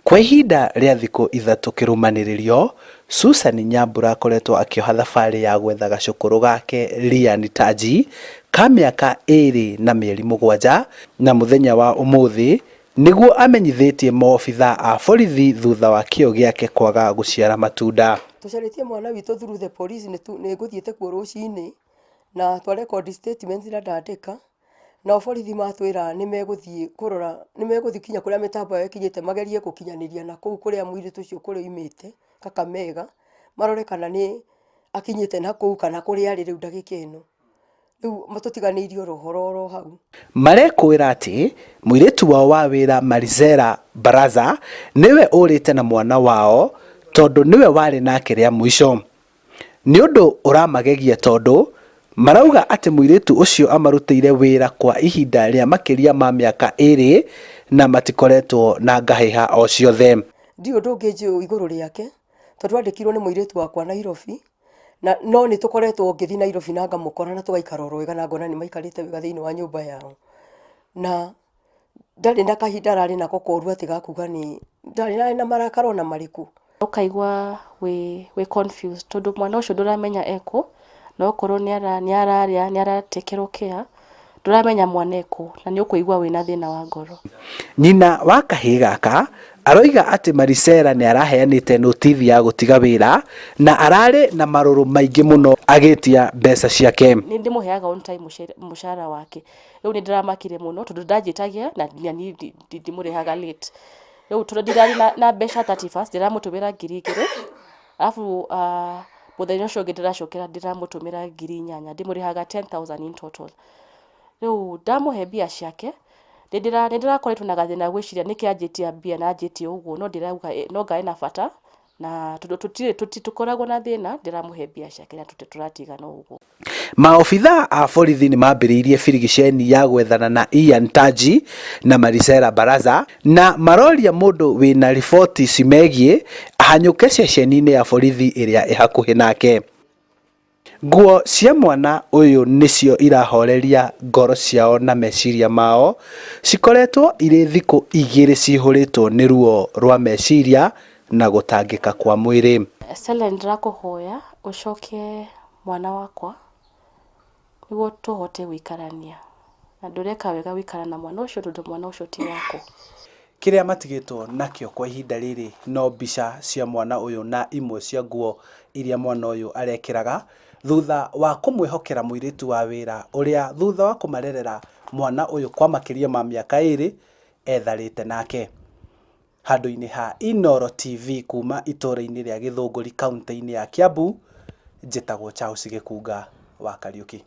Kwa ihinda rĩa thiku ithatu kirumaniririo, Susan Nyambura akoretwo akioha thabari ya gwetha gacukuru gake Lian Taji ka miaka iiri na mieri mugwanja, na muthenya wa umuthi niguo amenyithitie maobitha a borithi thutha wa kio giake kwaga guciara matunda. Tucaritie mwana witu through the police ni nguthiete kuo rucini na twa record statement ira ndandika na borithi matwira ni meguthie kurora, ni meguthie kinya kuria mitambo yakinyite magerie gukinyaniria na kuu kuria muirutu ucio kuri imite Kakamega marore kana ni akinyite na kuu kana kuria ari riu ndagika ino. Riu matutiganiirio rohoro hau. Marekwira ati muirutu wao wa wira Marizera Baraza niwe urite na mwana wao tondu niwe wari nake ria mwisho. Ni undu uramagegia tondu marauga ati muirutu ucio amarutire wira kwa ihinda ria makiria ma miaka iri na matikoretwo na ngahiha o ciothe. Ndi undu ungijo iguru riake tondu andikirwo ni muirutu wakwa Nairobi na no ni tukoretwo ngithi Nairobi na ngamukora na tugaikara rwega na ngona ni maikarite wega thiini wa nyumba yao na ndari na kahinda rari nako koru ati gakuga ni ndari na marakaro na mariku ukaigwa we confused tondu mwana ucio nduramenya eko no korwo ni aratekerwo care nduramenya mwana eko na ni ukuigwa wina thina wa ngoro. Nyina wa Kahii gaka aroiga ati Marizera ni araheanite notithi ya gutiga wira na arari na maruru maingi muno agitia mbeca ciake. Ni ndimuheaga on time mushara wake riu ni ndiramakire muno tondu ndajitagia na ndimurehaga late. Riu tondu ndirari na mbeca 31 ndiramutumira 2,000 alafu muthenya ucio ungi ndiracokera ndiramutumira 8,000 ndimurihaga 10,000 in total. Riu ndamuhe mbia ciake ndirakoretwo na gathina gwiciria niki anjitia mbia na anjitie uguo no ndirauga no ngae na bata na tukoragwo na thina ndiramuhe mbia ciake na turatigana uguo. Maobitha a borithi ni mambiriirie birigiceni ya gwethana na Lian Taji na Marizera Baraza na maroria mundu wina riboti cimegie ahanyuke ceceni-ini ya borithi iria ihakuhi nake. Nguo cia mwana uyu nicio irahoreria ngoro ciao na meciria mao cikoretwo iri thiku igiri cihuritwo ni ruo rwa meciria na gutangika kwa mwiri. Sele ndirakuhoya ucoke mwana wakwa niguo tuhote gwikarania na ndureka wega wikara na mwana ucio tondu mwana ucio ti wako. Kiria matigitwo nakio kwa ihinda riri no mbica cia mwana uyu na imwe cia nguo iria mwana uyu arekiraga thutha wa kumwihokera muirutu wa wira uria thutha wa kumarerera mwana uyu kwa makiria ma miaka iri etharite nake. Handu-ini ha Inoro TV kuma itura-ini ria Githunguri kaunti-ini ya Kiambu, njitagwo Charles Gikunga wa Kariuki.